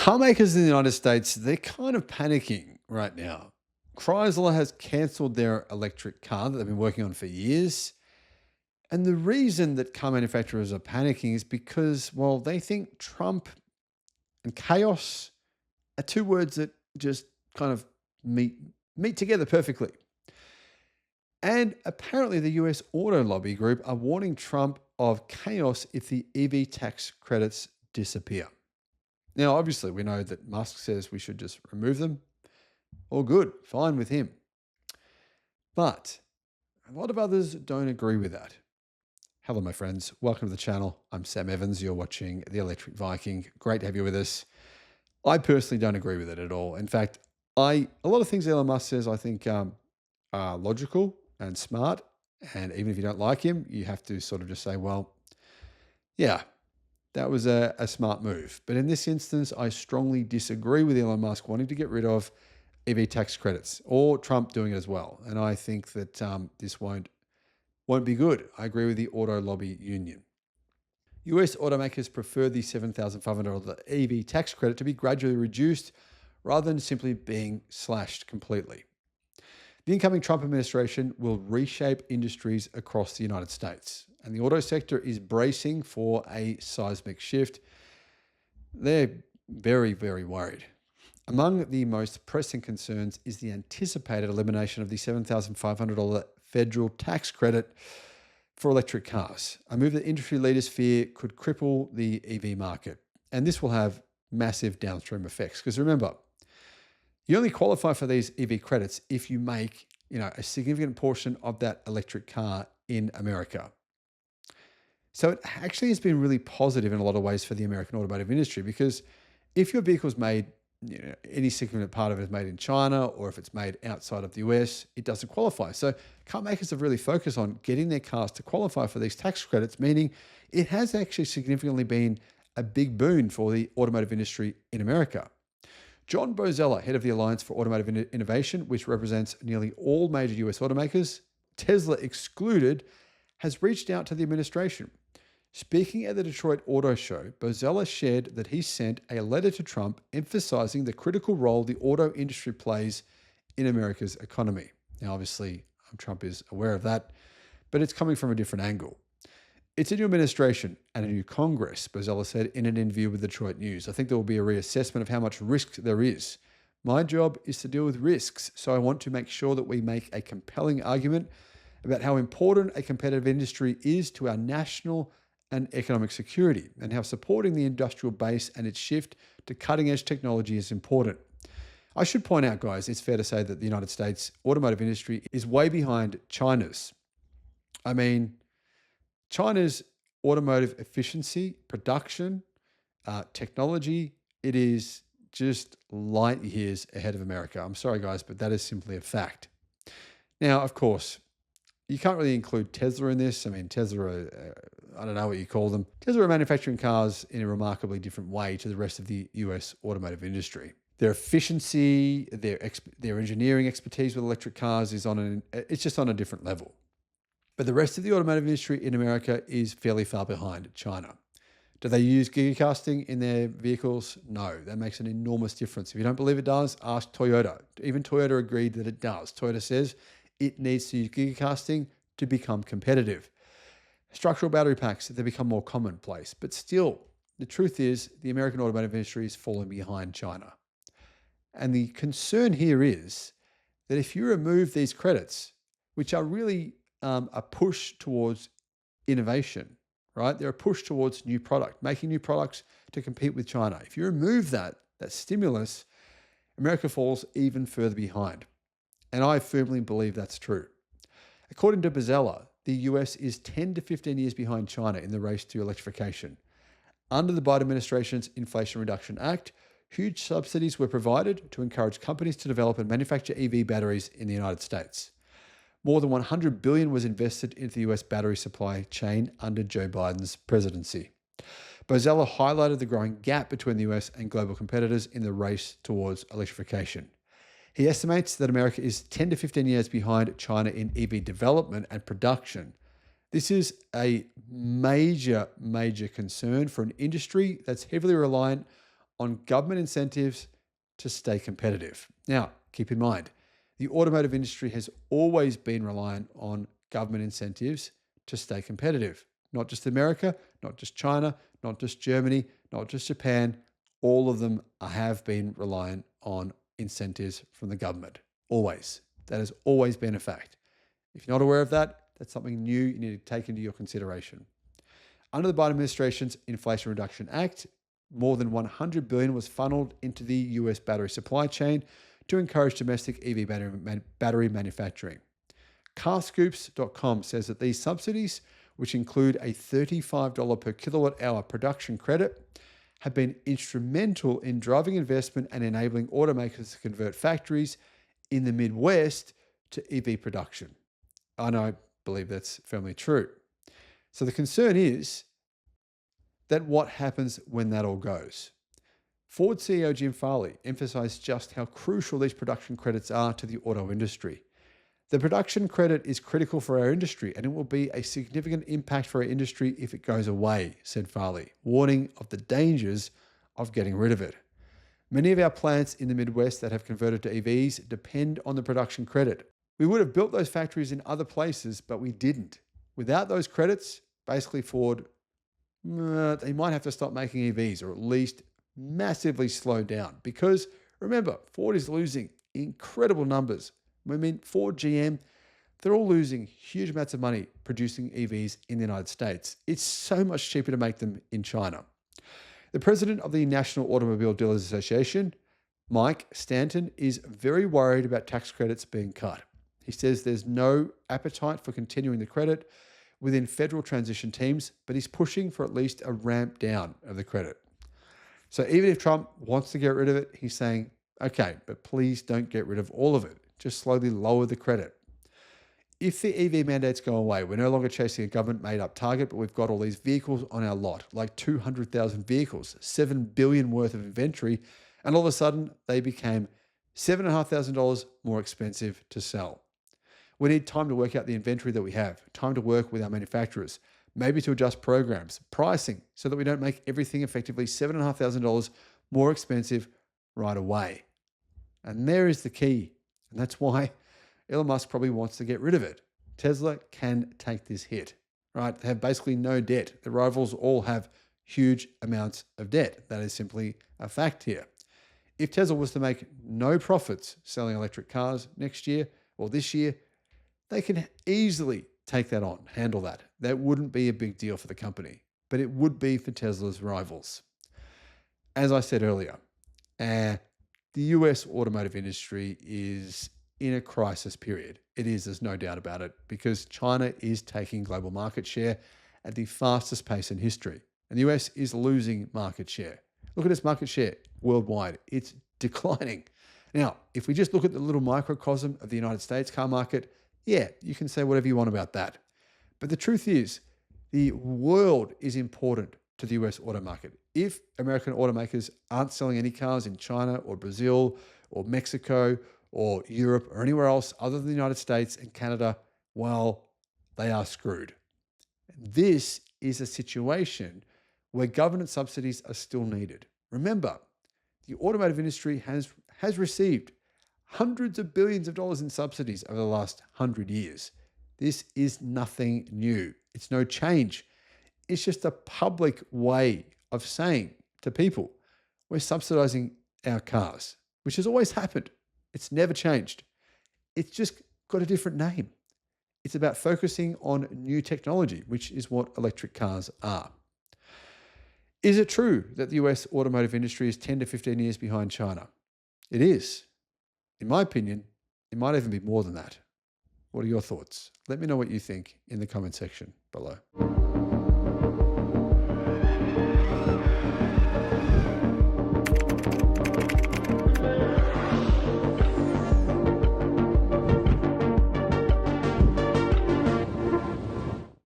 Car makers in the United States, they're kind of panicking right now. Chrysler has cancelled their electric car that they've been working on for years. And the reason that car manufacturers are panicking is because, well, they think Trump and chaos are two words that just kind of meet together perfectly. And apparently, the US auto lobby group are warning Trump of chaos if the EV tax credits disappear. Now, obviously, we know that Musk says we should just remove them. All good, fine with him. But a lot of others don't agree with that. Hello, my friends. Welcome to the channel. I'm Sam Evans. You're watching The Electric Viking. Great to have you with us. I personally don't agree with it at all. In fact, a lot of things Elon Musk says I think are logical and smart. And even if you don't like him, you have to sort of just say, well, yeah, that was a smart move. But in this instance, I strongly disagree with Elon Musk wanting to get rid of EV tax credits or Trump doing it as well. And I think that this won't be good. I agree with the auto lobby union. US automakers prefer the $7,500 EV tax credit to be gradually reduced rather than simply being slashed completely. The incoming Trump administration will reshape industries across the United States, and the auto sector is bracing for a seismic shift. They're very, very worried. Among the most pressing concerns is the anticipated elimination of the $7,500 federal tax credit for electric cars, a move that industry leaders fear could cripple the EV market. And this will have massive downstream effects. Because remember, you only qualify for these EV credits if you make, a significant portion of that electric car in America. So it actually has been really positive in a lot of ways for the American automotive industry, because if your vehicle's made, any significant part of it is made in China, or if it's made outside of the US, it doesn't qualify. So car makers have really focused on getting their cars to qualify for these tax credits, meaning it has actually significantly been a big boon for the automotive industry in America. John Bozella, head of the Alliance for Automotive Innovation, which represents nearly all major US automakers, Tesla excluded, has reached out to the administration. Speaking at the Detroit Auto Show, Bozella shared that he sent a letter to Trump emphasizing the critical role the auto industry plays in America's economy. Now, obviously, Trump is aware of that, but it's coming from a different angle. It's a new administration and a new Congress, Bozella said in an interview with Detroit News. I think there will be a reassessment of how much risk there is. My job is to deal with risks, so I want to make sure that we make a compelling argument about how important a competitive industry is to our national and economic security, and how supporting the industrial base and its shift to cutting-edge technology is important. I should point out, guys, it's fair to say that the United States automotive industry is way behind China's. I mean, China's automotive efficiency, production, technology, it is just light years ahead of America. I'm sorry, guys, but that is simply a fact. Now, of course, you can't really include Tesla in this. I mean, Tesla, I don't know what you call them. Tesla are manufacturing cars in a remarkably different way to the rest of the US automotive industry. Their efficiency, their engineering expertise with electric cars is it's just on a different level. But the rest of the automotive industry in America is fairly far behind China. Do they use gigacasting in their vehicles? No, that makes an enormous difference. If you don't believe it does, ask Toyota. Even Toyota agreed that it does. Toyota says it needs to use gigacasting to become competitive. Structural battery packs, they become more commonplace. But still, the truth is the American automotive industry is falling behind China. And the concern here is that if you remove these credits, which are really a push towards innovation, right? They're a push towards new product, making new products to compete with China. If you remove that stimulus, America falls even further behind. And I firmly believe that's true. According to Bozella, the US is 10 to 15 years behind China in the race to electrification. Under the Biden administration's Inflation Reduction Act, huge subsidies were provided to encourage companies to develop and manufacture EV batteries in the United States. More than $100 billion was invested into the US battery supply chain under Joe Biden's presidency. Bozella highlighted the growing gap between the US and global competitors in the race towards electrification. He estimates that America is 10 to 15 years behind China in EV development and production. This is a major concern for an industry that's heavily reliant on government incentives to stay competitive. Now, keep in mind, the automotive industry has always been reliant on government incentives to stay competitive. Not just America, not just China, not just Germany, not just Japan. All of them have been reliant on incentives from the government. Always. That has always been a fact. If you're not aware of that, that's something new you need to take into your consideration. Under the Biden administration's Inflation Reduction Act, more than $100 billion was funneled into the US battery supply chain to encourage domestic EV battery manufacturing. Carscoops.com says that these subsidies, which include a $35 per kilowatt hour production credit, have been instrumental in driving investment and enabling automakers to convert factories in the Midwest to EV production. And I believe that's firmly true. So the concern is that what happens when that all goes? Ford CEO Jim Farley emphasized just how crucial these production credits are to the auto industry. The production credit is critical for our industry, and it will be a significant impact for our industry if it goes away, said Farley, warning of the dangers of getting rid of it. Many of our plants in the Midwest that have converted to EVs depend on the production credit. We would have built those factories in other places, but we didn't. Without those credits, basically Ford, they might have to stop making EVs or at least massively slow down, because remember, Ford is losing incredible numbers. I mean, Ford, GM, they're all losing huge amounts of money producing EVs in the United States. It's so much cheaper to make them in China. The president of the National Automobile Dealers Association, Mike Stanton, is very worried about tax credits being cut. He says there's no appetite for continuing the credit within federal transition teams, but he's pushing for at least a ramp down of the credit. So even if Trump wants to get rid of it, he's saying, okay, but please don't get rid of all of it. Just slowly lower the credit. If the EV mandates go away, we're no longer chasing a government-made-up target, but we've got all these vehicles on our lot, like 200,000 vehicles, $7 billion worth of inventory, and all of a sudden they became $7,500 more expensive to sell. We need time to work out the inventory that we have, time to work with our manufacturers, maybe to adjust programs, pricing, so that we don't make everything effectively $7,500 more expensive right away. And there is the key. And that's why Elon Musk probably wants to get rid of it. Tesla can take this hit, right? They have basically no debt. The rivals all have huge amounts of debt. That is simply a fact here. If Tesla was to make no profits selling electric cars next year or this year, they can easily take that on, handle that. That wouldn't be a big deal for the company, but it would be for Tesla's rivals. As I said earlier, the US automotive industry is in a crisis period. It is, there's no doubt about it, because China is taking global market share at the fastest pace in history. And the US is losing market share. Look at its market share worldwide. It's declining. Now, if we just look at the little microcosm of the United States car market, yeah, you can say whatever you want about that. But the truth is, the world is important to the US auto market. If American automakers aren't selling any cars in China or Brazil or Mexico or Europe or anywhere else other than the United States and Canada, well, they are screwed. This is a situation where government subsidies are still needed. Remember, the automotive industry has received hundreds of billions of dollars in subsidies over the last 100 years. This is nothing new. It's no change. It's just a public way of saying to people, we're subsidizing our cars, which has always happened. It's never changed. It's just got a different name. It's about focusing on new technology, which is what electric cars are. Is it true that the US automotive industry is 10 to 15 years behind China? It is. In my opinion, it might even be more than that. What are your thoughts? Let me know what you think in the comment section below.